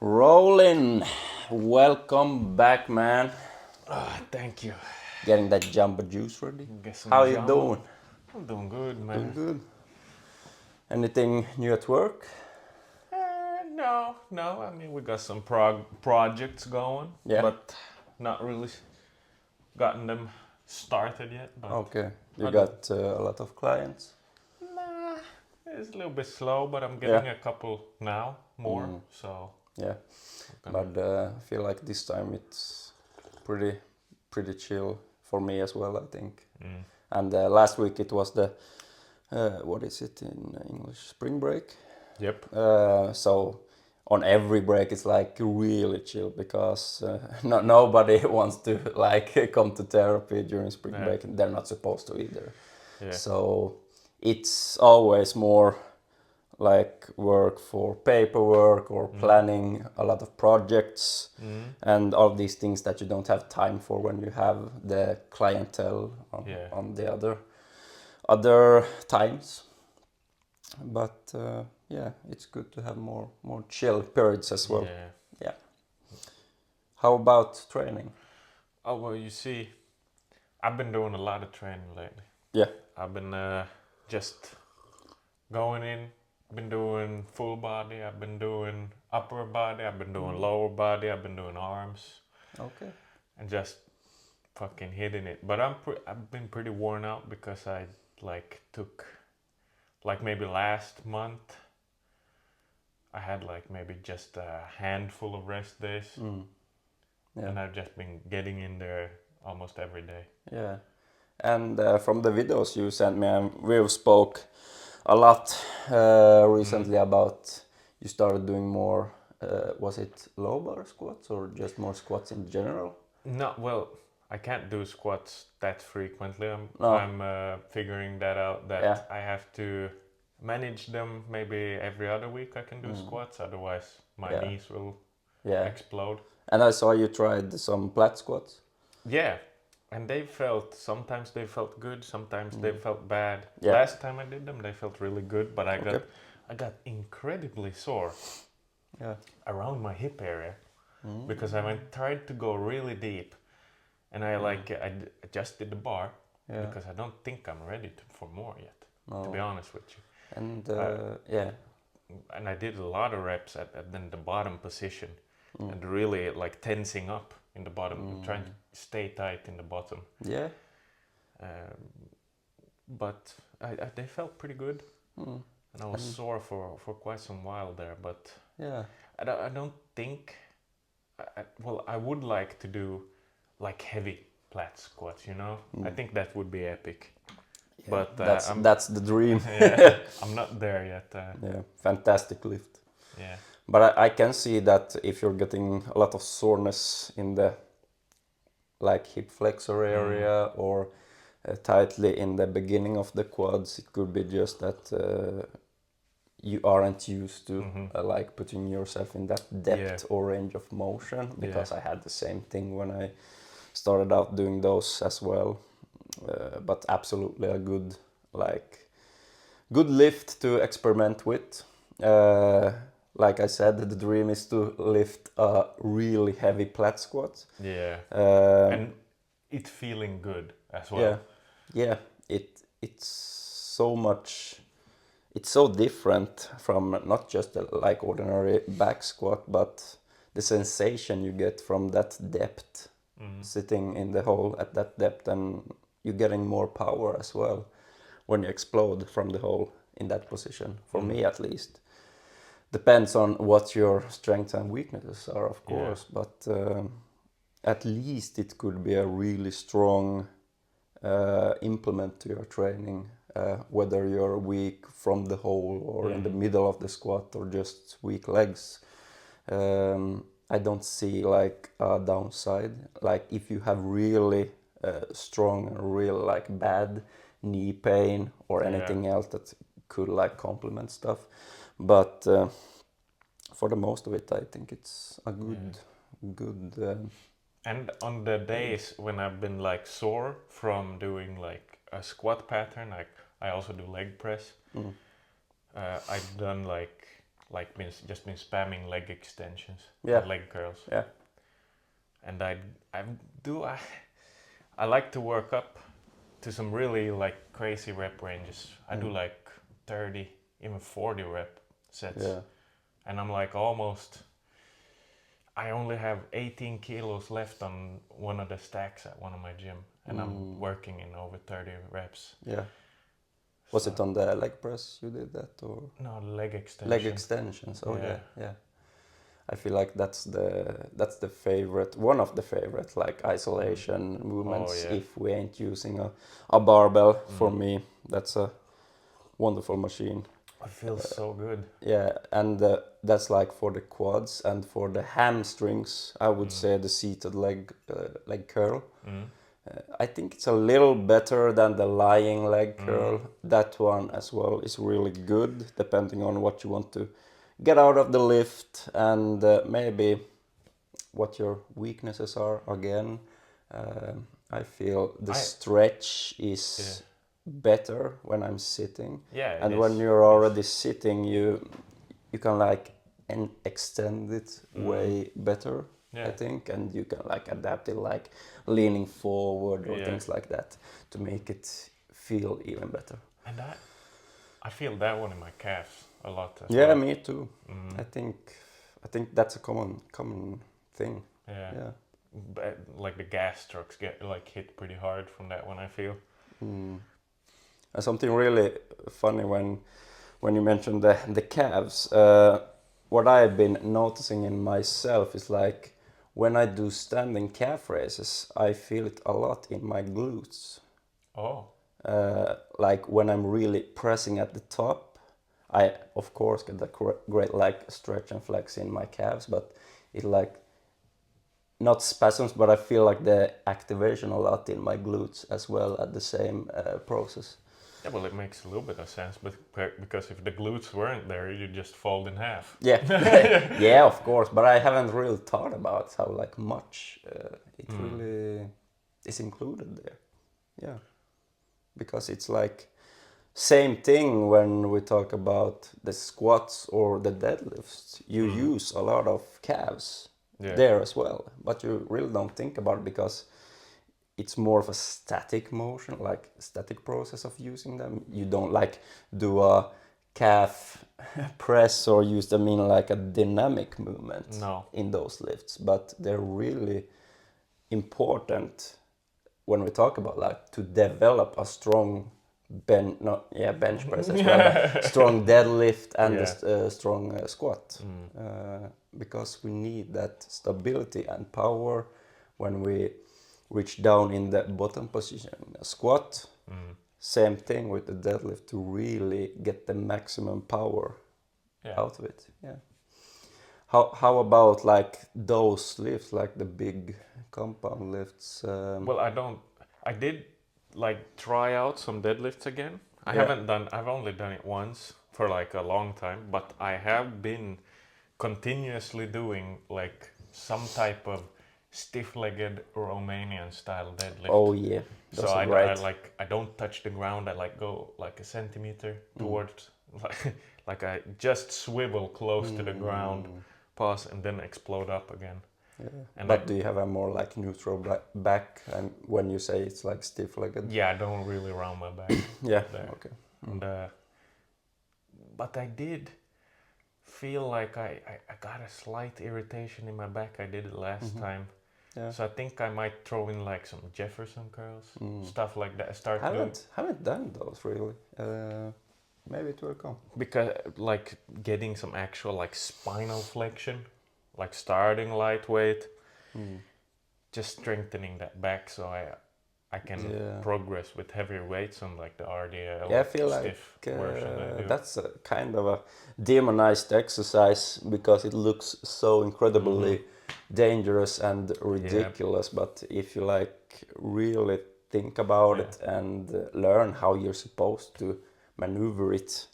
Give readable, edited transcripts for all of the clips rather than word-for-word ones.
Rolling. Welcome back, man. Thank you. Getting that jumbo juice ready. Get some How you jumbo. doing? I'm doing good, Doing man. good. Anything new at work? No. I mean, we got some projects going, Yeah. but not really gotten them started yet. But Okay. You other, got a lot of clients? nah, it's a little bit slow, but I'm Yeah. getting a couple now, more. So Yeah. I'm gonna. But I feel like this time it's pretty pretty chill for me as well, I think. And last week it was the what is it in English? Spring break. Yep. So on every break it's like really chill because nobody wants to like come to therapy during spring Yeah. break, and they're not supposed to either. Yeah. So it's always more like work for paperwork or planning a lot of projects and all these things that you don't have time for when you have the clientele Yeah. on the other times. But yeah, it's good to have more chill periods as well. Yeah. Yeah. How about training? Oh well, you see, I've been doing a lot of training lately. Yeah. I've been just going in, been doing full body, I've been doing upper body, I've been doing lower body, I've been doing arms, Okay. and just fucking hitting it. But I've been pretty worn out because I like took like maybe last month I had like maybe just a handful of rest days, Yeah. and I've just been getting in there almost every day. Yeah. And from the videos you sent me, we've spoke a lot recently about you started doing more. Was it low bar squats or just more squats in general? No, well, I can't do squats that frequently. No. I'm figuring that out. Yeah. That I have to manage them. Maybe every other week I can do squats. Otherwise, my Yeah. knees will Yeah. explode. And I saw you tried some plat squats. Yeah, and they felt sometimes they felt good. Sometimes they felt bad. Yeah. Last time I did them, they felt really good, but Okay. I got incredibly sore Yeah. around my hip area because I went tried to go really deep, and adjusted the bar Yeah. because I don't think I'm ready for more yet. To be No. honest with you, And uh, yeah. and I did a lot of reps at then the bottom position, and really like tensing up in the bottom, trying to stay tight in the bottom. Yeah. Um, but they felt pretty good, and I was sore for quite some while there. But Yeah. I don't think. Well, I would like to do like heavy plat squats. You know, I think that would be epic. But That's the dream. yeah, I'm not there yet. Yeah. Fantastic lift. Yeah. But I can see that if you're getting a lot of soreness in the like hip flexor area or tightly in the beginning of the quads, it could be just that you aren't used to like putting yourself in that depth Yeah. or range of motion, Yeah. because I had the same thing when I started out doing those as well. But absolutely a good lift to experiment with. Like I said, the dream is to lift a really heavy plat squat. Yeah. Um, And it feeling good as well. yeah, yeah. It's so much. It's so different from not just a, like ordinary back squat, but the sensation you get from that depth, sitting in the hole at that depth, and you're getting more power as well when you explode from the hole in that position. For me, at least, depends on what your strengths and weaknesses are, of Yeah. course, but at least it could be a really strong implement to your training, whether you're weak from the hole or in the middle of the squat or just weak legs. I don't see like a downside. Like if you have really strong and real like bad knee pain or Yeah. anything else that could like complement stuff, but for the most of it, I think it's a good. And on the days when I've been like sore from doing like a squat pattern, like I also do leg press. I've done like like just been spamming leg extensions Yeah. and leg curls. Yeah. And I do I like to work up to some really like crazy rep ranges. I do like 30, even 40 rep sets. Yeah. And I'm like almost, I only have 18 kilos left on one of the stacks at one of my gym, and I'm working in over 30 reps. Yeah. Was So- it on the leg press you did that, or No, leg extension. leg extensions? Oh Yeah. yeah. I feel like that's the favorite, one of the favorite like isolation movements. Oh, yeah. If we ain't using a barbell, for me, that's a wonderful machine. It feels so good. Yeah, and that's like for the quads and for the hamstrings. I would say the seated leg curl. I think it's a little better than the lying leg curl. That one as well is really good, depending on what you want to get out of the lift and maybe what your weaknesses are. Again, I feel the stretch is better when I'm sitting. Yeah, and when you're already sitting, you can like extend it way better. Yeah. I think, and you can like adapt it, like leaning forward or Yeah. things like that, to make it feel even better. And I feel that one in my calves a lot as Yeah, well. me too. I think that's a common thing. Yeah. Yeah. But, like the gas trucks get like hit pretty hard from that one, I feel. And something really funny when you mentioned the calves. What I've been noticing in myself is like when I do standing calf raises, I feel it a lot in my glutes. Oh. Like when I'm really pressing at the top, I of course get the great like stretch and flex in my calves, but it like not spasms, but I feel like the activation a lot in my glutes as well at the same process. Yeah, well, it makes a little bit of sense, but because if the glutes weren't there, you'd just fold in half. Yeah, yeah, of course, but I haven't really thought about how like much it really is included there. Yeah, because it's like same thing when we talk about the squats or the deadlifts. You use a lot of calves there as well, but you really don't think about it because it's more of a static motion, like static process of using them. You don't like do a calf press or use them in like a dynamic movement in those lifts, but they're really important when we talk about like to develop a strong bench press as well, but strong deadlift and a strong squat, because we need that stability and power when we reach down in the bottom position. A squat, same thing with the deadlift, to really get the maximum power out of it. Yeah. How about like those lifts, like the big compound lifts? Well, I did like try out some deadlifts again. I've only done it once for like a long time, but I have been continuously doing like some type of stiff-legged Romanian style deadlift. Oh yeah, so I don't touch the ground. I like go like a centimeter towards like I just swivel close to the ground, pause, and then explode up again. Yeah. But do you have a more like neutral back, and when you say it's like stiff-legged? Yeah, I don't really round my back. Yeah. There. Okay. And, but I did feel like I got a slight irritation in my back. I did it last time. Yeah. So I think I might throw in like some Jefferson curls, stuff like that. Haven't done those really. Maybe it will come. Because like getting some actual like spinal flexion, like starting lightweight, just strengthening that back so I can progress with heavier weights on like the RDL. Yeah, I feel stiff version that's a kind of a demonized exercise because it looks so incredibly dangerous and ridiculous. But if you like really think about it and learn how you're supposed to maneuver it,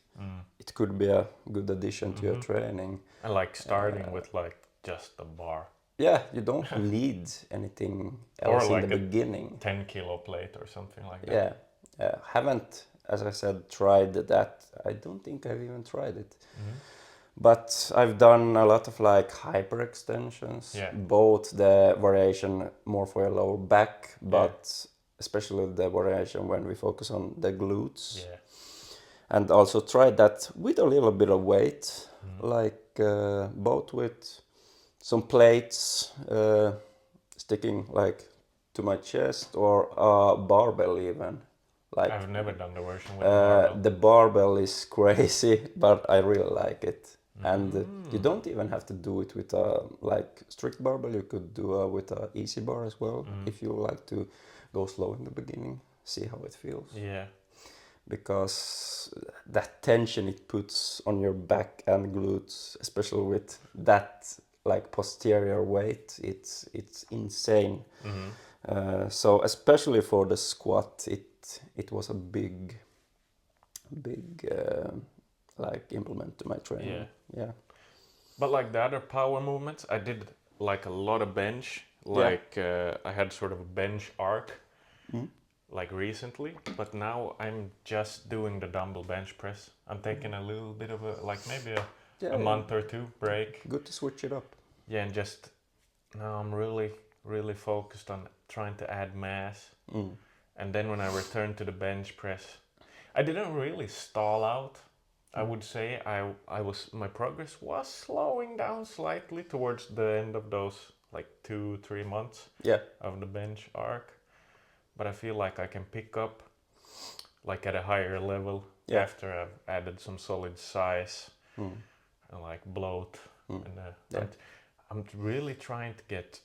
it could be a good addition to your training. And like starting with like just the bar. Yeah, you don't need anything else like in the beginning. 10-kilo plate or something like that. Yeah, haven't, as I said, tried that. I don't think I've even tried it. But I've done a lot of like hyperextensions, Yeah. both the variation more for your lower back, Yeah. but especially the variation when we focus on the glutes. Yeah. And also tried that with a little bit of weight, Mm. like both with some plates sticking like to my chest or a barbell even. Like I've never done the version with the barbell. the barbell is crazy, but I really like it. And you Mm. don't even have to do it with a like strict barbell. You could do with a easy bar as well if you like to go slow in the beginning, see how it feels. Yeah. Because that tension it puts on your back and glutes, especially with that like posterior weight, it's insane. So especially for the squat, it was a big like implement to my training. Yeah. But like the other power movements, I did like a lot of bench. Yeah. Like I had sort of a bench arc Mm. like recently, but now I'm just doing the dumbbell bench press. I'm taking a little bit of a like maybe a Yeah, month or two break. good to switch it up. Yeah, and just now I'm really focused on trying to add mass. Mm. And then when I return to the bench press, I didn't really stall out. I would say my progress was slowing down slightly towards the end of those like 2-3 months Yeah. of the bench arc, but I feel like I can pick up like at a higher level Yeah. after I've added some solid size Mm. and like bloat. Mm. And Yeah. I'm really trying to get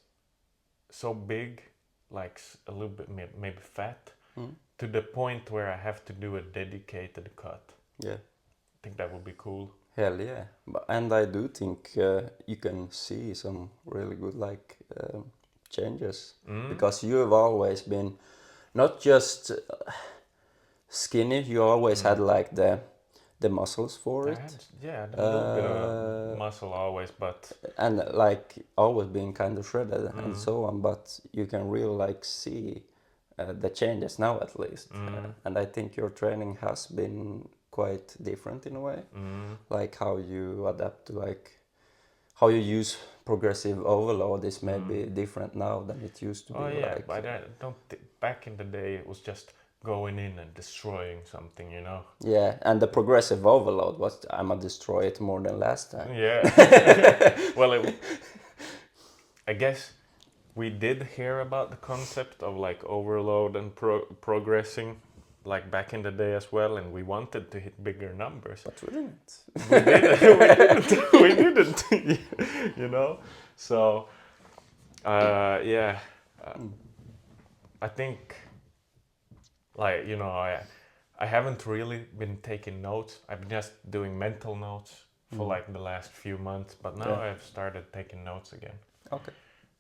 so big, like a little bit maybe fat, Mm. to the point where I have to do a dedicated cut. Yeah. I think that would be cool. Hell yeah. And I do think you can see some really good like changes because you have always been not just skinny, you always had like the muscles for I it. had, yeah, a little bit of muscle always, but And like always being kind of shredded and so on, but you can really like see the changes now at least. And I think your training has been quite different in a way, like how you adapt to like how you use progressive overload is maybe different now than it used to be. oh yeah, Like but I don't. Back in the day, it was just going in and destroying something, you know. yeah, and the progressive overload was I'ma destroy it more than last time. Yeah. Well, I guess we did hear about the concept of like overload and progressing, like back in the day as well, and we wanted to hit bigger numbers. But we didn't. We didn't. We didn't. You know. So, yeah, I think, like you know, I haven't really been taking notes. I've been just doing mental notes for like the last few months, but now Yeah. I've started taking notes again Okay.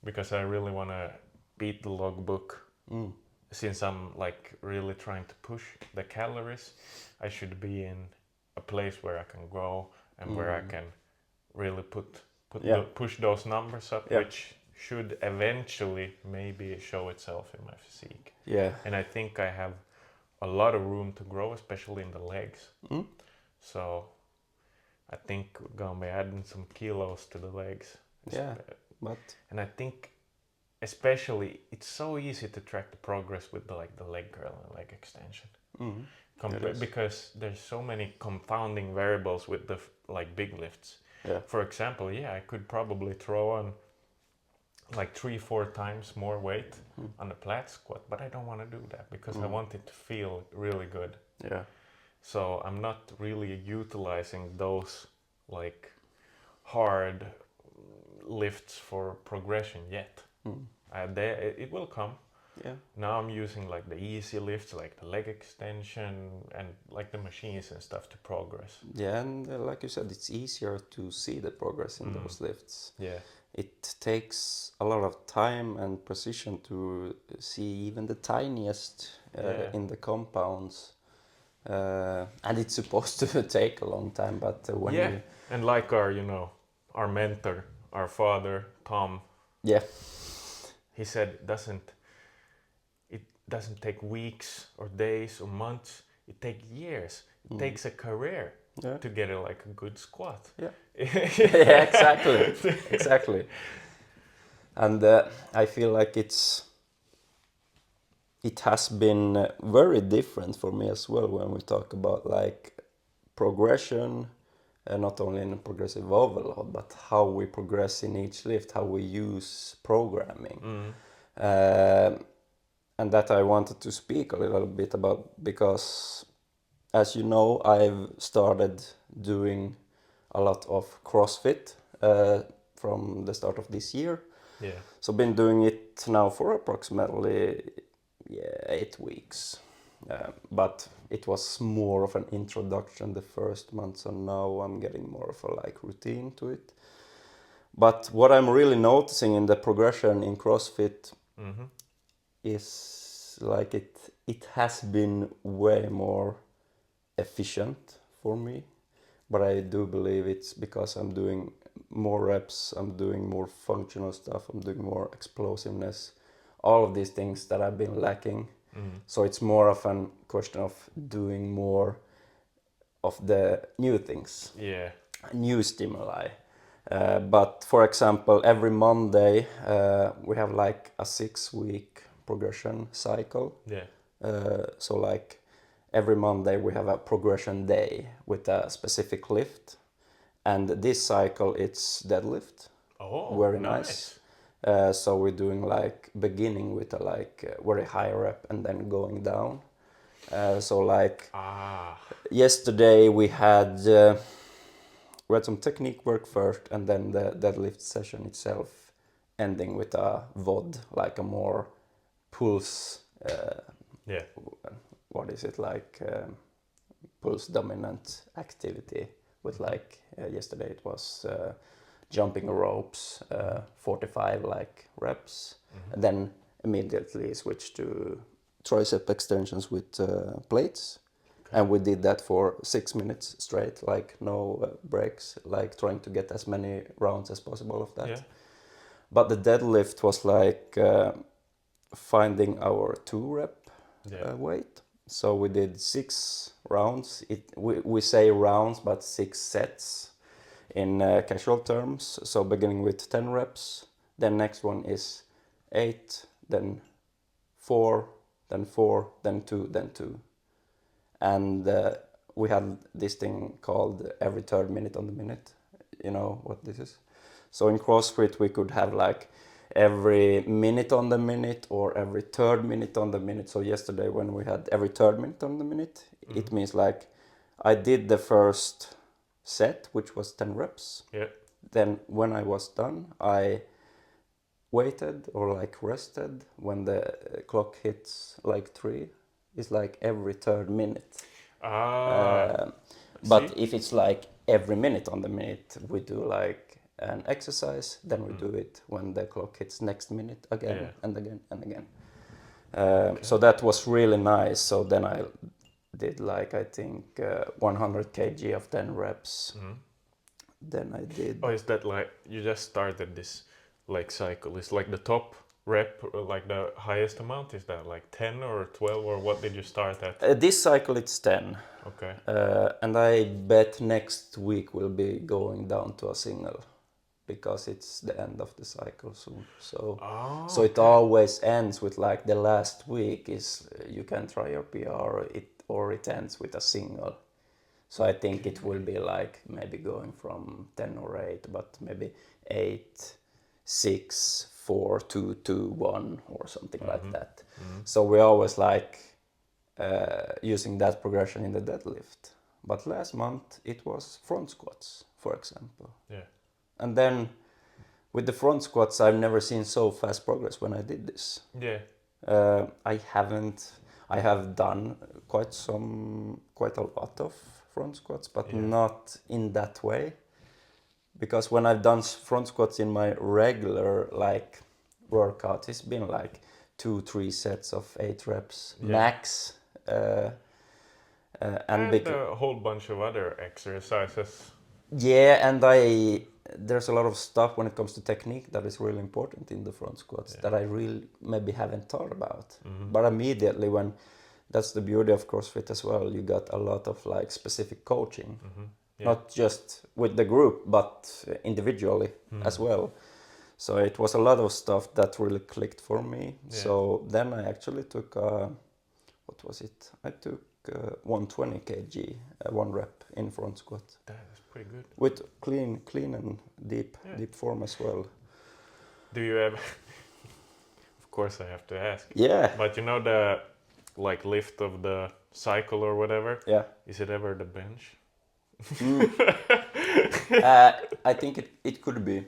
because I really want to beat the logbook. Since I'm like really trying to push the calories, I should be in a place where I can grow and where I can really Yeah. push those numbers up, Yeah. which should eventually maybe show itself in my physique. Yeah. And I think I have a lot of room to grow, especially in the legs. So I think we're gonna be adding some kilos to the legs. Yeah. But And I think especially it's so easy to track the progress with the leg curl and leg extension. Because there's so many confounding variables with the like big lifts. yeah. For example, yeah, I could probably throw on like 3-4 times more weight on the flat squat, but I don't want to do that because I want it to feel really good. Yeah. So I'm not really utilizing those like hard lifts for progression yet. It will come. Yeah. Now I'm using like the easy lifts, like the leg extension and like the machines and stuff to progress. Yeah, and like you said, it's easier to see the progress in those lifts. Yeah. It takes a lot of time and precision to see even the tiniest Yeah. in the compounds. And it's supposed to take a long time, but when Yeah. you... And like our mentor, our father, Tom, Yeah. he said it doesn't take weeks or days or months. It takes years. It takes a career Yeah. to get it like a good squat. Yeah. Yeah, exactly. And I feel like it has been very different for me as well when we talk about like progression, not only in progressive overload, but how we progress in each lift, how we use programming. And that I wanted to speak a little bit about because, as you know, I've started doing a lot of CrossFit from the start of this year. Yeah. So been doing it now for approximately 8 weeks. But it was more of an introduction the first month, so now I'm getting more of a like routine to it. But what I'm really noticing in the progression in CrossFit is like it has been way more efficient for me. But I do believe it's because I'm doing more reps, I'm doing more functional stuff, I'm doing more explosiveness, all of these things that I've been lacking. So it's more of a question of doing more of the new things, Yeah. new stimuli. But for example, every Monday we have like a 6 week progression cycle. Yeah. So like every Monday we have a progression day with a specific lift, and this cycle it's deadlift. Oh, Very nice. nice. So we're doing like beginning with a like very high rep and then going down. So like Ah. yesterday we had some technique work first, and then the deadlift session itself ending with a VOD, like a more pulse. Yeah. What is it like? Pulse dominant activity with like yesterday it was jumping ropes, 45 like reps, and then immediately switch to tricep extensions with plates. And we did that for 6 minutes straight, like no breaks, like trying to get as many rounds as possible of that. Yeah. But the deadlift was like finding our 2 rep Yeah. weight. So we did 6 rounds. We say rounds, but 6 sets in casual terms. So beginning with 10 reps, then next one is 8, then 4, then 4, then 2, then 2. And we had this thing called every third minute on the minute. You know what this is? So in CrossFit we could have like every minute on the minute or every third minute on the minute. So yesterday when we had every third minute on the minute, it means like I did the first set, which was 10 reps. Yeah. Then when I was done, I waited or like rested when the clock hits like 3. It's like every third minute. Ah. But See? if it's like every minute on the minute, we do like an exercise, then we do it when the clock hits next minute again Yeah. and again and again. Okay. So that was really nice. So then I did like I think 100 kg of 10 reps. Then I did. Oh, is that like you just started this like cycle? Is like the top rep like the highest amount? Is that like 10 or 12 or what did you start at? This cycle it's 10. Okay. And I bet next week we'll be going down to a single because it's the end of the cycle soon. So it okay. always ends with like the last week is you can try your PR or it ends with a single. So I think it will be like maybe going from 10 or 8, but maybe 8, 6, 4, 2, 2, 1 or something like that. So we always like using that progression in the deadlift. But last month it was front squats, for example. Yeah. And then with the front squats, I've never seen so fast progress when I did this. Yeah. I have done quite a lot of front squats, but Yeah. not in that way. Because when I've done front squats in my regular like workout, it's been like 2-3 sets of 8 reps Yeah. max. And a whole bunch of other exercises. Yeah, and there's a lot of stuff when it comes to technique that is really important in the front squats that I really maybe haven't thought about. But immediately when that's the beauty of CrossFit as well. You got a lot of like specific coaching, Yeah. not just with the group, but individually as well. So it was a lot of stuff that really clicked for me. Yeah. So then I actually took, what was it? I took 120 kg, one rep in front squat That is pretty good. with clean and deep form as well. Do you ever? Of course, I have to ask. Yeah. But you know the like lift of the cycle or whatever. Yeah. Is it ever the bench? I think it could be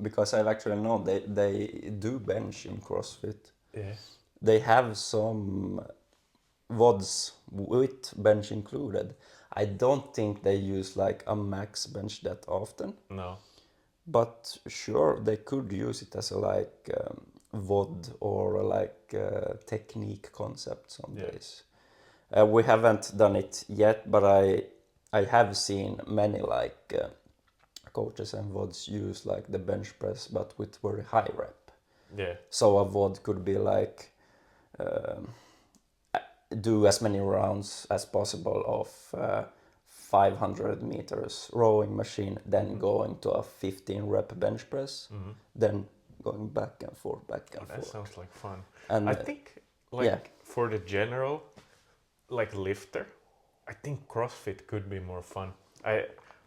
because I've actually known they do bench in CrossFit. Yeah. They have some WODs with bench included. I don't think they use like a max bench that often, No. but sure they could use it as a like WOD or like technique concept some days. We haven't done it yet, but I have seen many like coaches and WODs use like the bench press, but with very high rep. Yeah. So a WOD could be like do as many rounds as possible of 500 meters rowing machine, then going to a 15 rep bench press, then going back and forth, That forth. sounds like fun. And I think like yeah. for the general like lifter, I think CrossFit could be more fun.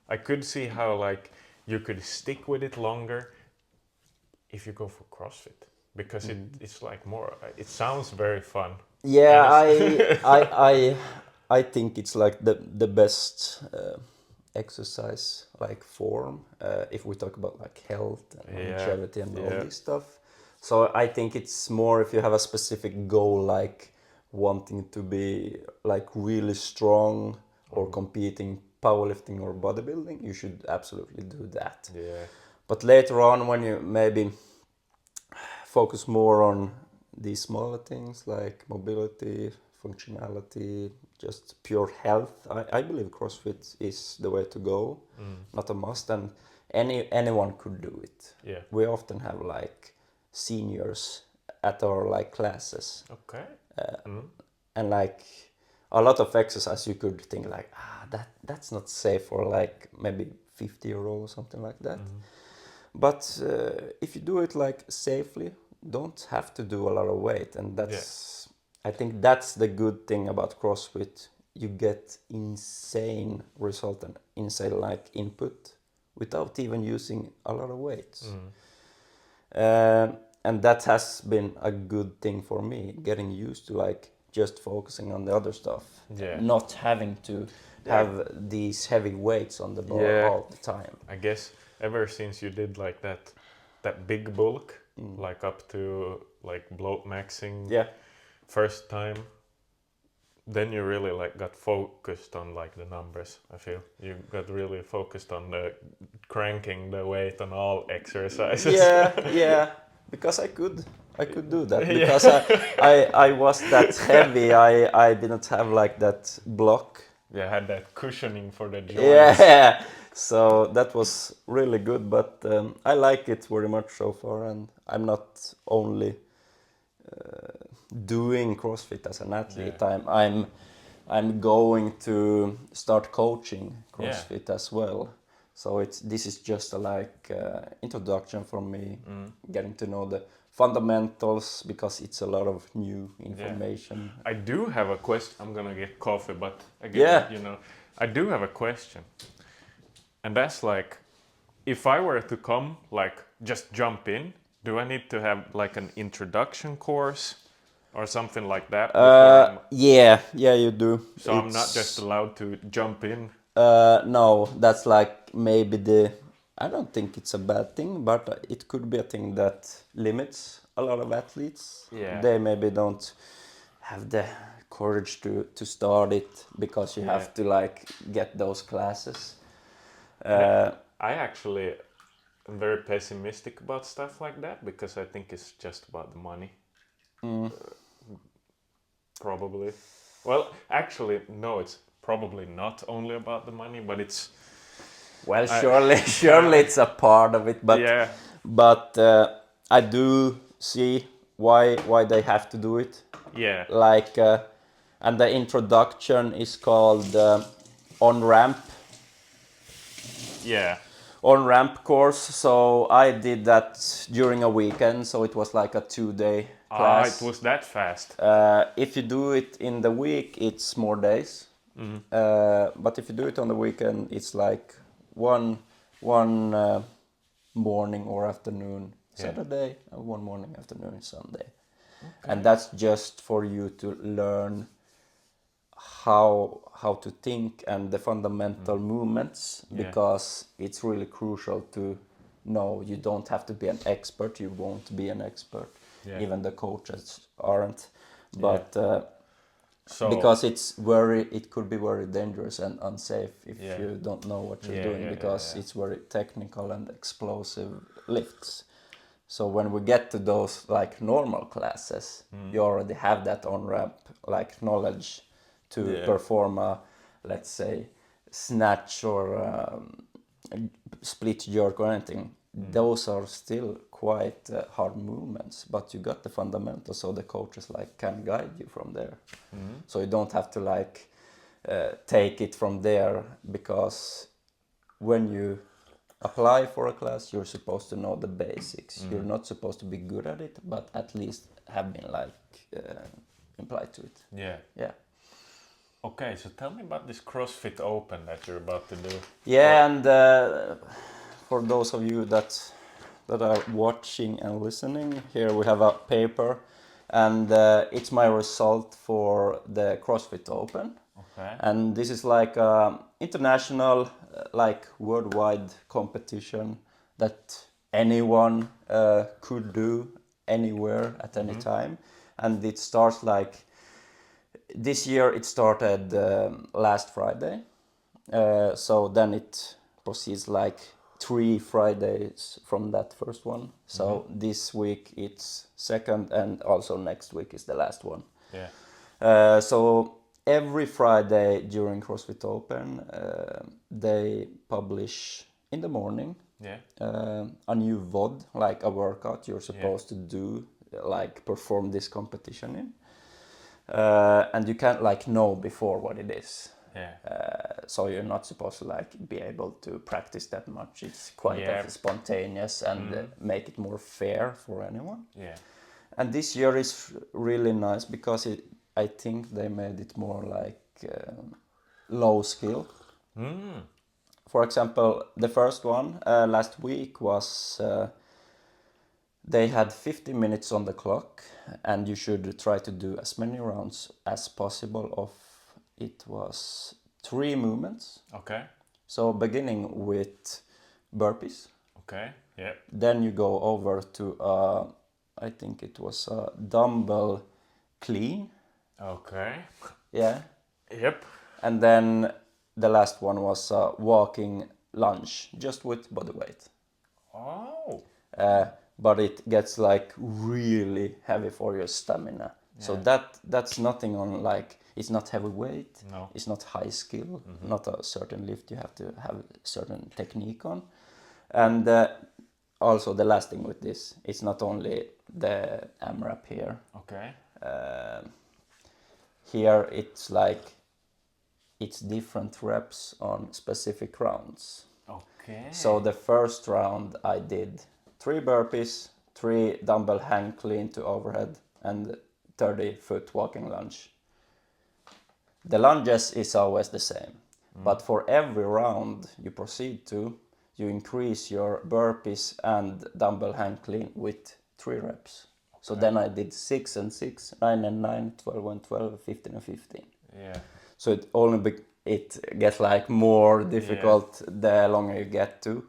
I could see how like you could stick with it longer if you go for CrossFit because it's like more. It sounds very fun. Yeah, And I think it's like the best exercise like form if we talk about like health and longevity and all this stuff. So I think it's more if you have a specific goal like wanting to be like really strong or competing powerlifting or bodybuilding, you should absolutely do that. Yeah. But later on when you maybe focus more on these smaller things like mobility, functionality, just pure health, I believe CrossFit is the way to go, not a must, and anyone could do it. Yeah. We often have like seniors at our like classes, Okay. and like a lot of exercise you could think like that's not safe for like maybe 50-year-old or something like that. But if you do it like safely, don't have to do a lot of weight, and that's I think that's the good thing about CrossFit. You get insane result and insane like input without even using a lot of weights. And that has been a good thing for me, getting used to like just focusing on the other stuff, not having to have these heavy weights on the bar all the time. I guess ever since you did like that big bulk, like up to like bloat maxing first time, then you really like got focused on like the numbers. I feel you got really focused on the cranking the weight on all exercises. Yeah, because I could do that because I was that heavy. I didn't have like that block. Yeah, had that cushioning for the joints. Yeah, so that was really good. But I like it very much so far, and I'm not only doing CrossFit as an athlete. I'm going to start coaching CrossFit as well. So this is just a like introduction for me, getting to know the fundamentals because it's a lot of new information. I do have a question. I'm gonna get coffee, but again, I do have a question, and that's like, if I were to come, like, just jump in, do I need to have like an introduction course or something like that? Yeah, you do. So I'm not just allowed to jump in. No, that's like maybe I don't think it's a bad thing, but it could be a thing that limits a lot of athletes. Yeah. They maybe don't have the courage to start it because you have to like get those classes. I actually am very pessimistic about stuff like that because I think it's just about the money. Probably. Well, actually, no, it's probably not only about the money, but it's... Well, surely it's a part of it, but I do see why they have to do it. Yeah. like and the introduction is called on ramp Yeah. course. So I did that during a weekend, so it was like a 2-day Ah, it class. was that fast. If you do it in the week, it's more days. But if you do it on the weekend, it's like one morning or afternoon Yeah. Saturday and one morning afternoon Sunday. Okay. And that's just for you to learn how to think and the fundamental movements, Yeah. because it's really crucial to know. You don't have to be an expert. You won't be an expert. Yeah. Even the coaches aren't. But So because it could be very dangerous and unsafe if Yeah. you don't know what you're Yeah, doing, yeah, yeah, because yeah. it's very technical and explosive lifts. So when we get to those like normal classes, you already have that on ramp like knowledge to Yeah. perform a, let's say, snatch or split jerk or anything. Those are still quite hard movements, but you got the fundamentals, so the coaches like can guide you from there. So you don't have to like take it from there, because when you apply for a class, you're supposed to know the basics. You're not supposed to be good at it, but at least have been like implied to it. Yeah. Yeah. Okay, so tell me about this CrossFit Open that you're about to do. Yeah, and for those of you that are watching and listening, here we have a paper, and it's my result for the CrossFit Open. Okay. And this is like a international, like worldwide competition that anyone could do anywhere at any time. And it starts like this year. It started last Friday. So then it proceeds like 3 Fridays from that first one. So this week it's second, and also next week is the last one. Yeah. So every Friday during CrossFit Open, they publish in the morning Yeah. a new VOD, like a workout you're supposed to do, like perform this competition in. And you can't like know before what it is. Yeah. So you're not supposed to like be able to practice that much. It's quite spontaneous and make it more fair for anyone. Yeah. And this year is really nice because I think they made it more like low skill. For example, the first one last week was they had 50 minutes on the clock, and you should try to do as many rounds as possible of, it was 3 movements. Okay. So beginning with burpees. Okay. Yeah. Then you go over to I think it was a dumbbell clean. Okay. Yeah. Yep. And then the last one was a walking lunge, just with body weight. Oh. But it gets like really heavy for your stamina. So that's nothing on like, it's not heavy weight, No. it's not high skill, not a certain lift you have to have certain technique on. And also the last thing with this, it's not only the AMRAP here. Okay. Here it's like, it's different reps on specific rounds. Okay. So the first round I did 3 burpees, 3 dumbbell hang clean to overhead, and 30-foot walking lunge. The lunges is always the same, but for every round you proceed to, you increase your burpees and dumbbell hang clean with 3 reps. So then I did 6 and 6, 9 and 9, 12 and 12, 15 and 15. Yeah. So it gets like more difficult the longer you get to.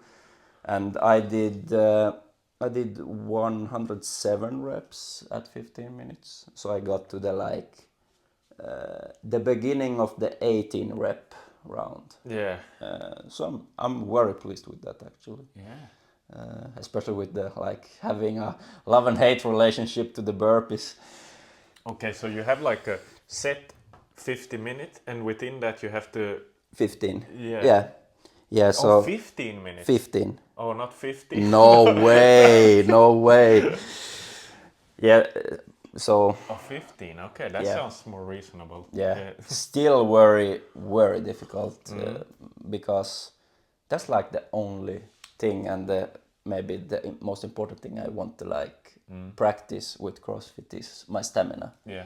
And I did 107 reps at 15 minutes. So I got to the like the beginning of the 18 rep round. Yeah. So I'm very pleased with that actually. Yeah. Especially with the like having a love and hate relationship to the burpees. Okay, so you have like a set 50 minutes, and within that you have to 15. Yeah. Yeah, so 15 minutes. 15. Oh, not 50. No way, no way. Yeah, So Oh, 15. Okay, that yeah, sounds more reasonable. yeah, Yeah. still very very difficult because that's like the only thing and the maybe the most important thing I want to like practice with CrossFit is my stamina. Yeah.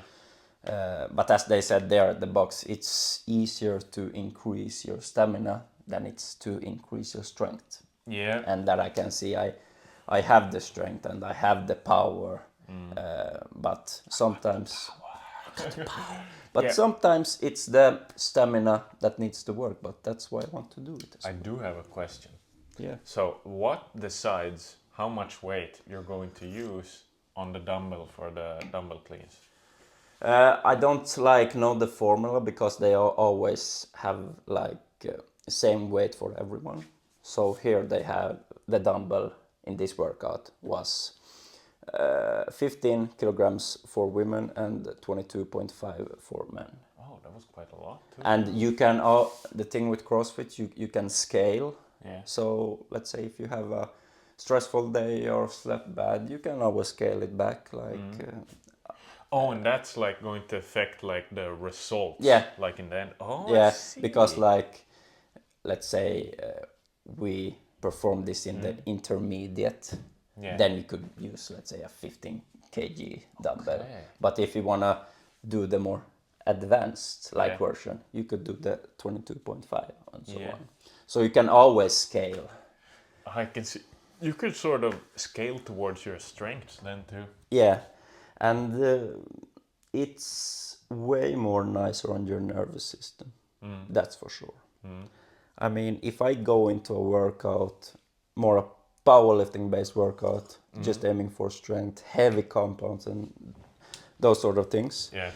But as they said there at the box, it's easier to increase your stamina than it's to increase your strength. Yeah. And that I can see, I have the strength and I have the power, but sometimes, but Yeah. sometimes it's the stamina that needs to work. But that's why I want to do it. I do have a question. Yeah. So, what decides how much weight you're going to use on the dumbbell for the dumbbell cleans? I don't like know the formula because they always have like same weight for everyone. So here they have the dumbbell in this workout was 15 kilograms for women and 22.5 for men. Oh, that was quite a lot too. And you can the thing with CrossFit you can scale. Yeah. So let's say if you have a stressful day or slept bad, you can always scale it back like. Oh, and that's like going to affect like the results. Yeah. Like in the end. Oh, I Yeah, see. because like let's say we perform this in the intermediate, Yeah. then we could use let's say a 15 kg dumbbell. Okay. But if you wanna do the more advanced like Yeah. version, you could do the 22.5 and so Yeah. on. So you can always scale. I can see. You could sort of scale towards your strengths then too. Yeah, and it's way more nicer on your nervous system. That's for sure. I mean, if I go into a workout, more a powerlifting based workout, just aiming for strength, heavy compounds, and those sort of things, Yeah.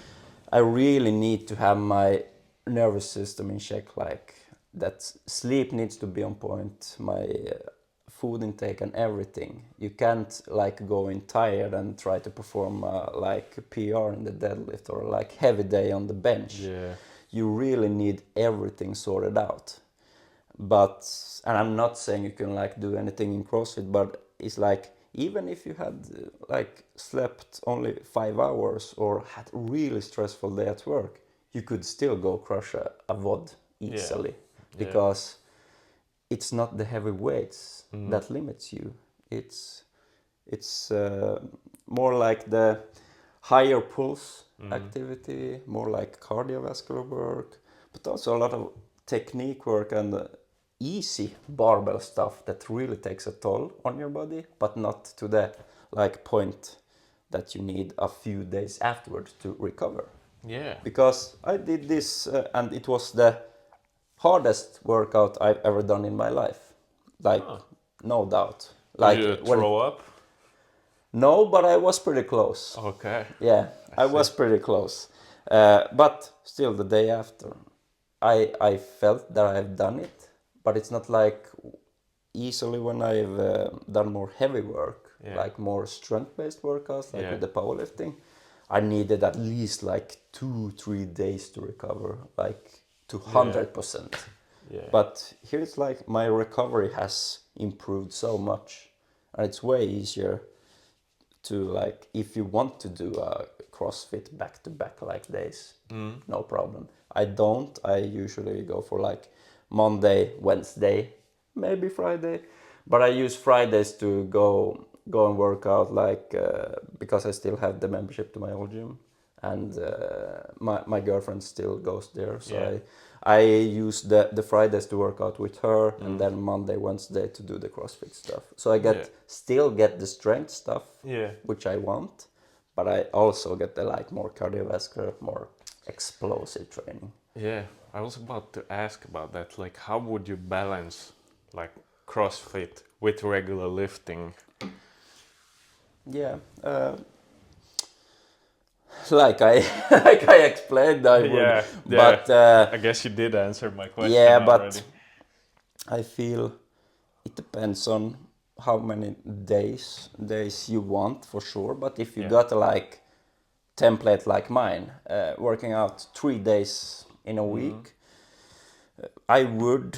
I really need to have my nervous system in check. Like that, sleep needs to be on point. My food intake and everything. You can't like go in tired and try to perform like PR in the deadlift or like heavy day on the bench. Yeah. You really need everything sorted out. But and I'm not saying you can like do anything in CrossFit, but it's like even if you had like slept only 5 hours or had a really stressful day at work, you could still go crush a VOD easily. Yeah. Because it's not the heavy weights that limits you. It's more like the higher pulse activity, more like cardiovascular work, but also a lot of technique work and easy barbell stuff that really takes a toll on your body, but not to the like point that you need a few days afterwards to recover. Yeah. Because I did this and it was the hardest workout I've ever done in my life. Like, no doubt. Like Did you throw up? No, but I was pretty close. Okay. Yeah, I was see. pretty close. But still, the day after, I felt that I've done it, but it's not like easily when I've done more heavy work, Yeah. like more strength-based workouts, like Yeah. with the powerlifting. I needed at least like 2-3 days to recover, like to 100%. Yeah. But here it's like my recovery has improved so much, and it's way easier to like if you want to do a CrossFit back to back like days, no problem. I don't. I usually go for like Monday, Wednesday, maybe Friday, but I use Fridays to go and work out like because I still have the membership to my old gym, and my girlfriend still goes there, so Yeah. I use the Fridays to work out with her, and then Monday, Wednesday to do the CrossFit stuff. So I Yeah. still get the strength stuff, Yeah. which I want, but I also get the like more cardiovascular, more explosive training. Yeah. I was about to ask about that. Like, how would you balance like CrossFit with regular lifting? Yeah, like I like I explained, I would, Yeah. but I guess you did answer my question yeah, already. but I feel it depends on how many days you want for sure. But if you Yeah. got a like template like mine, working out 3 days in a week, I would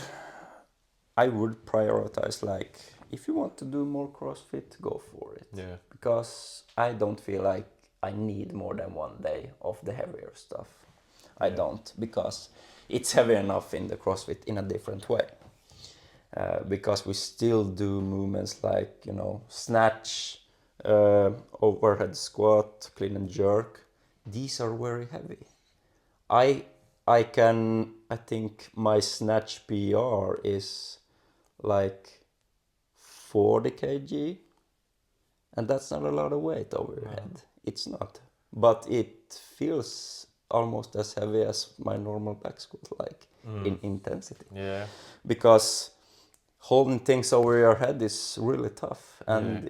prioritize like if you want to do more CrossFit, go for it. Yeah. Because I don't feel like I need more than 1 day of the heavier stuff. I Yeah. don't, because it's heavy enough in the CrossFit in a different way. Because we still do movements like, you know, snatch, overhead squat, clean and jerk. These are very heavy. I think my snatch PR is like 40 kg, and that's not a lot of weight over your head. It's not. But it feels almost as heavy as my normal back squat, like in intensity. Yeah. Because holding things over your head is really tough, and Yeah.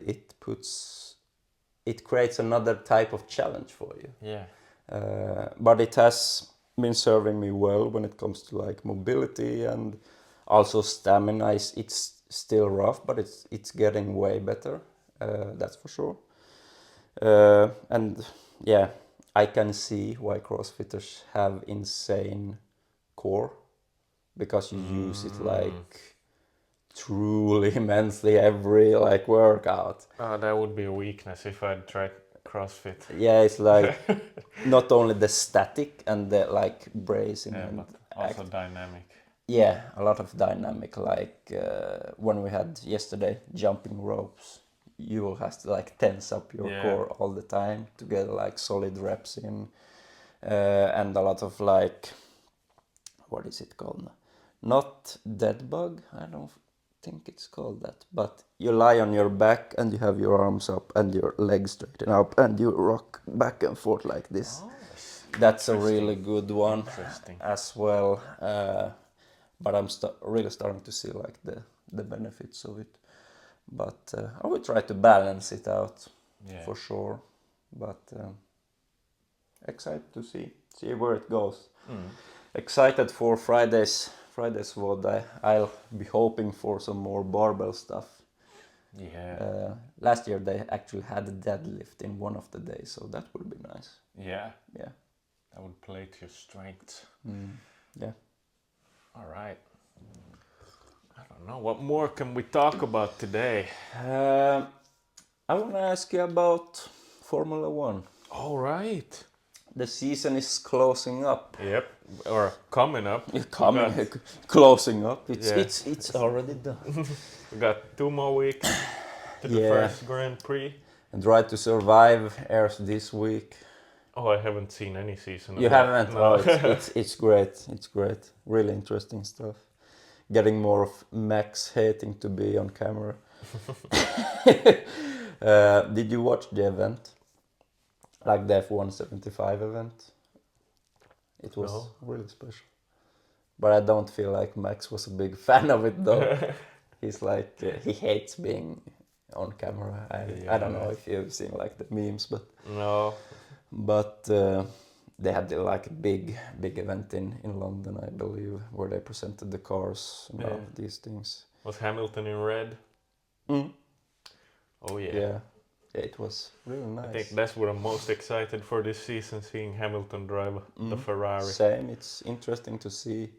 it creates another type of challenge for you. Yeah. But it has been serving me well when it comes to like mobility and also stamina. It's still rough, but it's getting way better. That's for sure. And yeah, I can see why CrossFitters have insane core, because you use it like truly immensely every like workout. Oh, that would be a weakness if I'd tried CrossFit. Yeah, it's like not only the static and the like bracing Yeah, and but also act. dynamic. Yeah, a lot of dynamic, like when we had yesterday jumping ropes, you will have to like tense up your Yeah. core all the time to get like solid reps in, and a lot of like, what is it called? Not dead bug, I don't think it's called that, but you lie on your back and you have your arms up and your legs straighten up and you rock back and forth like this. Oh, That's a really good one Interesting. as well. But I'm really starting to see like the benefits of it. But I will try to balance it out Yeah. for sure. But excited to see where it goes. Excited for Friday's VOD. I'll be hoping for some more barbell stuff. Yeah. Last year they actually had a deadlift in one of the days, so that would be nice. Yeah. Yeah. That would play to your strengths. Yeah. All right. I don't know. What more can we talk about today? I want to ask you about Formula One. All right. The season is closing up. Yep. Or coming up. Coming, We got, closing up. Yeah. It's already done. we got 2 more weeks to the Yeah. first Grand Prix. And Drive to Survive airs this week. Oh, I haven't seen any season of You that. haven't? No. Oh, it's great. It's great. Really interesting stuff. Getting more of Max hating to be on camera. Did you watch the event? Like the F175 event? It was No. really special. But I don't feel like Max was a big fan of it though. He's like, he hates being on camera. I don't know if you've seen like the memes, but No. they had like a big event in London, I believe, where they presented the cars and all of these things. Was Hamilton in red? Mm. Oh yeah. Yeah, it was really nice. I think that's what I'm most excited for this season, seeing Hamilton drive the Ferrari. Same. It's interesting to see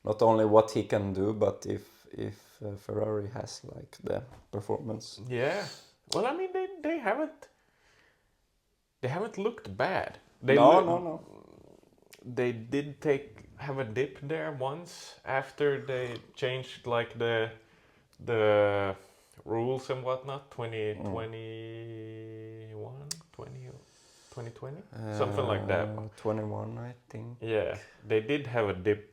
not only what he can do, but if Ferrari has like the performance. Yeah. Well, I mean, they haven't looked bad. No. They did have a dip there once after they changed like the rules and whatnot. 2020, something like that. 21, I think. Yeah, they did have a dip.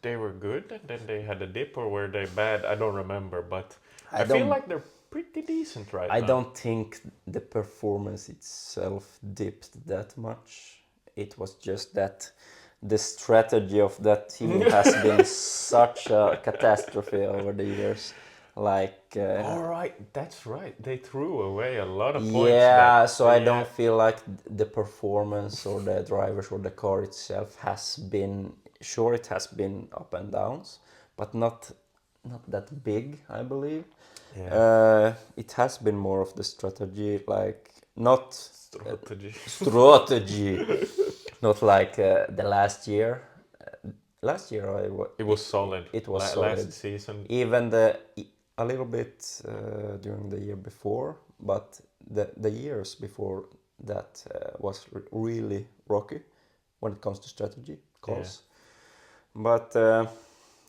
They were good, and then they had a dip, or were they bad? I don't remember, but I feel like they're pretty decent right now. I don't think the performance itself dipped that much. It was just that the strategy of that team has been such a catastrophe over the years. Like. All right, that's right. They threw away a lot of points. Yeah, so I don't feel like the performance or the drivers or the car itself has been. Sure, it has been up and downs, but not that big, I believe. Yeah. It has been more of the strategy, like not strategy. not like the last year. Last year It was solid. It was solid. Last season. Even a little bit during the year before, but the years before that was really rocky when it comes to strategy calls. But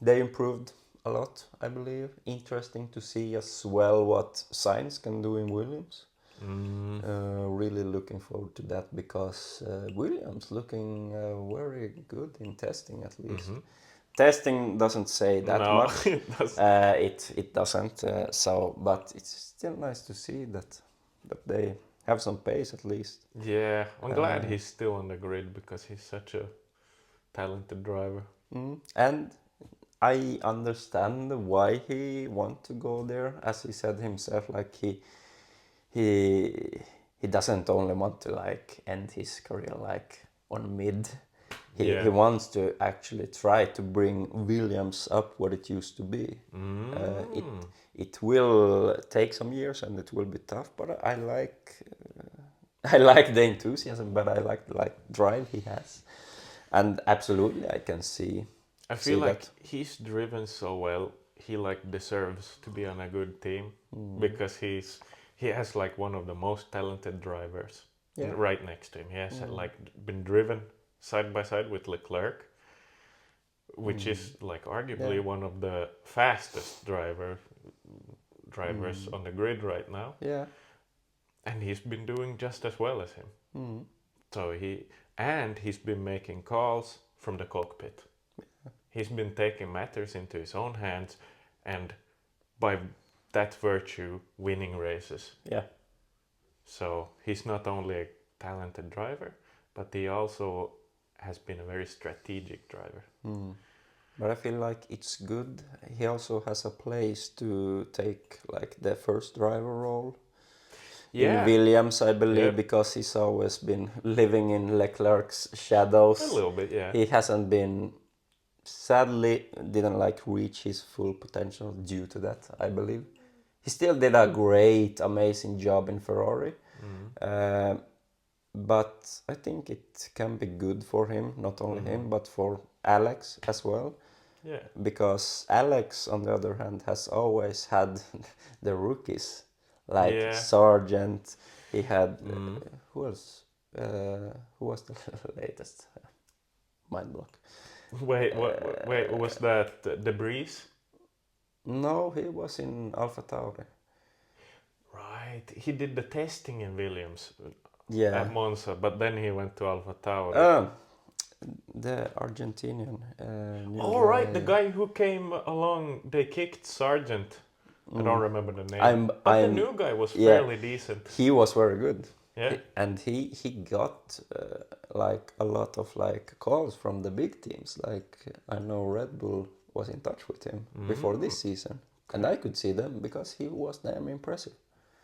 they improved a lot, I believe. Interesting to see as well what Sainz can do in Williams. Really looking forward to that because Williams looking very good in testing at least. Testing doesn't say that No, much. it doesn't. It doesn't. But it's still nice to see that they have some pace at least. Yeah, I'm glad he's still on the grid because he's such a talented driver. And I understand why he want to go there, as he said himself. Like he doesn't only want to like end his career like on mid. He wants to actually try to bring Williams up what it used to be. It will take some years and it will be tough, but I like I like the enthusiasm, but I like the drive he has, and absolutely I can see. I feel like that. he's driven so well. He like deserves to be on a good team because he has like one of the most talented drivers right next to him. He has like been driven side by side with Leclerc, which is like arguably one of the fastest drivers on the grid right now. Yeah. And he's been doing just as well as him. So he's been making calls from the cockpit. He's been taking matters into his own hands, and by that virtue, winning races. Yeah. So he's not only a talented driver, but he also has been a very strategic driver. But I feel like it's good. He also has a place to take like the first driver role. In Williams, I believe, because he's always been living in Leclerc's shadows. A little bit, yeah. He hasn't been, sadly, didn't like reach his full potential due to that, I believe. He still did a great, amazing job in Ferrari. But I think it can be good for him, not only him, but for Alex as well. Yeah. Because Alex, on the other hand, has always had the rookies. Like Sargent, he had who else? Who was the latest? Mind block. Wait, was that Debris? No, he was in Alpha Tauri. Right, he did the testing in Williams Yeah. at Monza, but then he went to Alpha Tauri. The Argentinian. Right, the guy who came along, they kicked Sargent. I don't remember the name. But the new guy was fairly decent. He was very good. Yeah. And he got like a lot of like calls from the big teams. Like I know Red Bull was in touch with him before this season, and I could see them because he was damn impressive.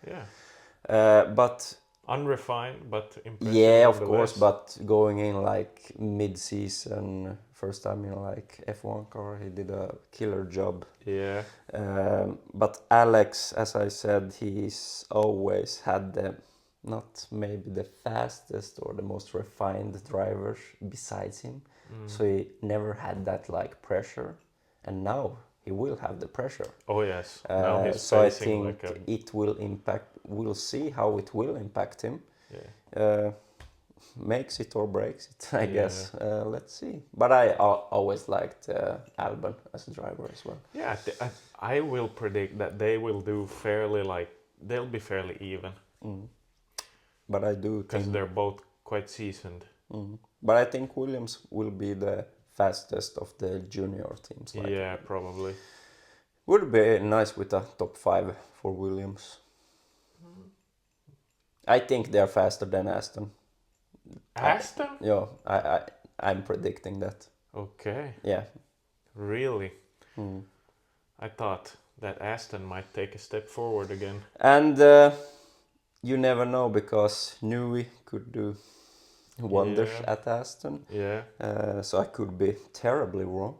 Yeah. But unrefined, but impressive. Yeah, of course. But going in like mid-season, first time in like F1 car, he did a killer job. Yeah. But Alex, as I said, he's always had the not maybe the fastest or the most refined drivers besides him. So he never had that like pressure, and now he will have the pressure. Oh yes. Now he's so I facing think like it will impact. We'll see how it will impact him. Yeah. Makes it or breaks it, I guess. Let's see. But I always liked Albon as a driver as well. Yeah, I will predict that they will do fairly they'll be fairly even. But I do because think they're both quite seasoned. But I think Williams will be the fastest of the junior teams. Yeah, probably. Would be nice with a top 5 for Williams. I think they're faster than Aston. Aston? Yeah, I'm predicting that. Okay. Yeah. Really? I thought that Aston might take a step forward again. And you never know, because Newey could do wonders at Aston. Yeah. So I could be terribly wrong.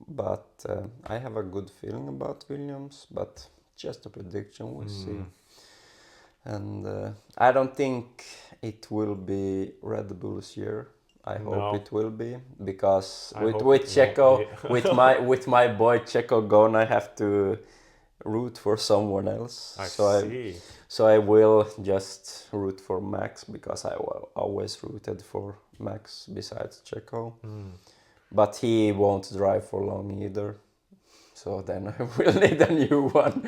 But I have a good feeling about Williams. But just a prediction, we'll see. And I don't think it will be Red Bull's year. I hope it will be, because with Checo, with my boy Checo gone, I have to root for someone else. I So see. I will just root for Max because I always rooted for Max besides Checo. But he won't drive for long either. So then I will need a new one.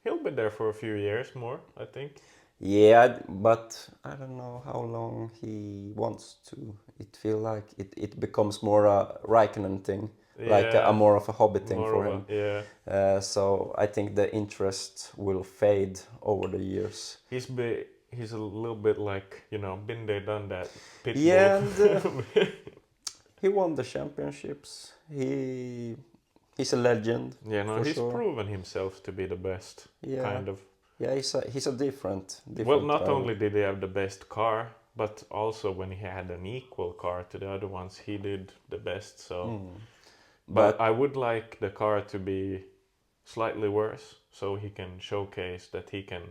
He'll be there for a few years more, I think. Yeah, but I don't know how long he wants to. It feel like it becomes more a Raikkonen thing, like a Yeah, more of a hobby thing more for of him. a, yeah. So I think the interest will fade over the years. He's a little bit like, you know, been there, done that, Pitbull. Yeah, and he won the championships. He's a legend Yeah, no, for he's sure. proven himself to be the best, Yeah, kind of. yeah, he's a different Well, not driver. only did he have the best car, but also when he had an equal car to the other ones, he did the best. So, but But I would like the car to be slightly worse, so he can showcase that he can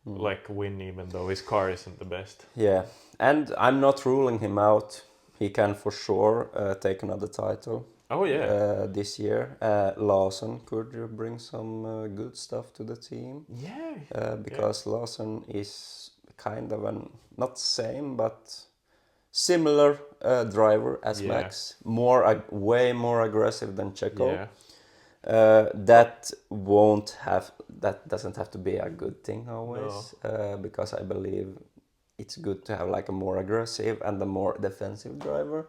like win, even though his car isn't the best. yeah, and I'm not ruling him out. He can for sure take another title Oh yeah, this year. Lawson could bring some good stuff to the team yeah, because Lawson is kind of an not same but similar driver as yeah, Max, way more aggressive than Checo. yeah. That doesn't have to be a good thing No, always because I believe it's good to have like a more aggressive and a more defensive driver.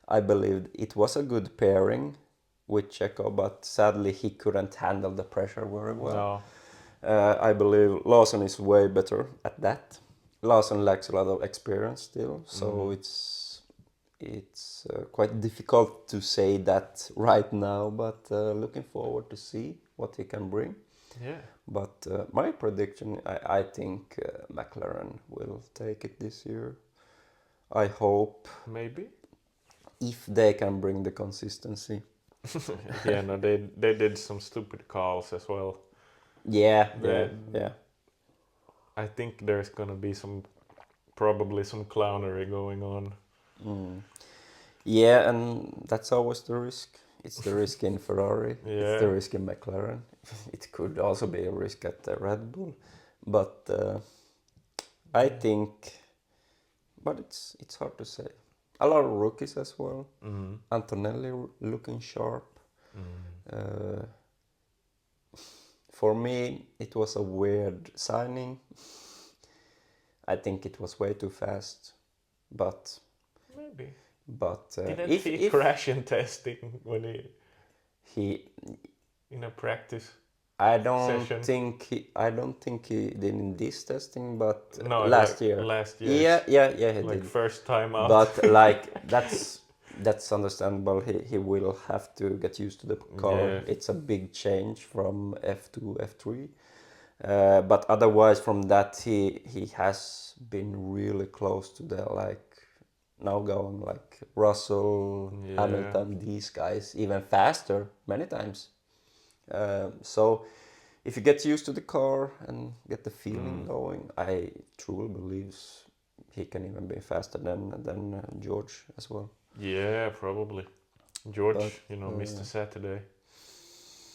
I believe it was a good pairing with Checo, but sadly he couldn't handle the pressure very well. no, I believe Lawson is way better at that. Lawson lacks a lot of experience still, so it's quite difficult to say that right now. But looking forward to see what he can bring. yeah, But my prediction, I think McLaren will take it this year. I hope maybe. if they can bring the consistency. Yeah, no, they did some stupid calls as well. Yeah, They, yeah. I think there's gonna be probably some clownery going on. Yeah, and that's always the risk. It's the risk in Ferrari. It's the Yeah, risk in McLaren. It could also be a risk at the Red Bull, but I think, but it's hard to say. A lot of rookies as well. Antonelli looking sharp. Uh, for me, it was a weird signing. I think it was way too fast, but maybe. but Didn't if he crash in testing when he in a practice I don't session? I don't think he did in this testing, but No, last like year. last Yeah, year's, yeah, he like did. first time out. But like that's understandable. He will have to get used to the car. Yeah. It's a big change from F to F3. But otherwise, from that, he has been really close to the like now going like Russell, Yeah. Hamilton, these guys even faster many times. So if you get used to the car and get the feeling going, I truly believe he can even be faster than George as well. Yeah, probably. George, But missed a Saturday.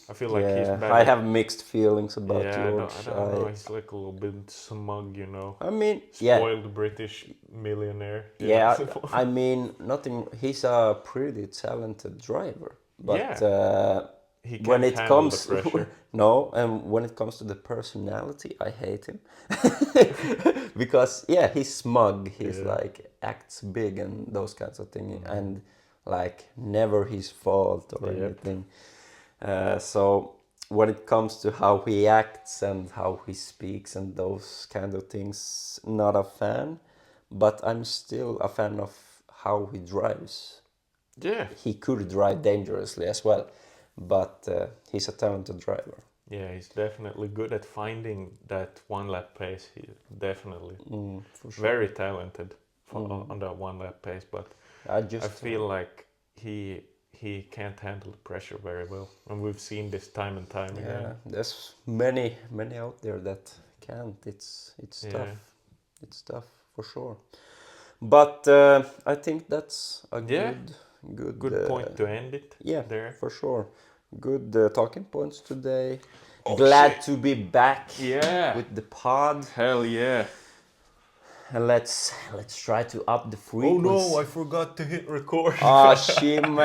I feel like he's yeah, bad I at. have mixed feelings about Yeah, I George. don't know. He's like a little bit smug. I mean, yeah, Spoiled British millionaire. yeah. I mean, nothing. He's a pretty talented driver, but Yeah. He when can't it handle the comes pressure. no, and when it comes to the personality, I hate him because yeah, he's smug. He's Yeah. like acts big and those kinds of things, and like never his fault or Yep. anything. So when it comes to how he acts and how he speaks and those kind of things, not a fan. But I'm still a fan of how he drives. Yeah. He could drive dangerously as well, but he's a talented driver. Yeah, he's definitely good at finding that one lap pace. He definitely For sure. very talented on that one lap pace, but I I just feel like he can't handle the pressure very well, and we've seen this time and time yeah, again. there's many out there that can't. It's Yeah. tough. It's tough for sure. But I think that's a Yeah. good Good point to end it. yeah, There. for sure. Good talking points today. Glad to be back Yeah. with the pod. Hell yeah. And let's try to up the Oh frequency. no, I forgot to hit record. Ah, shit, man.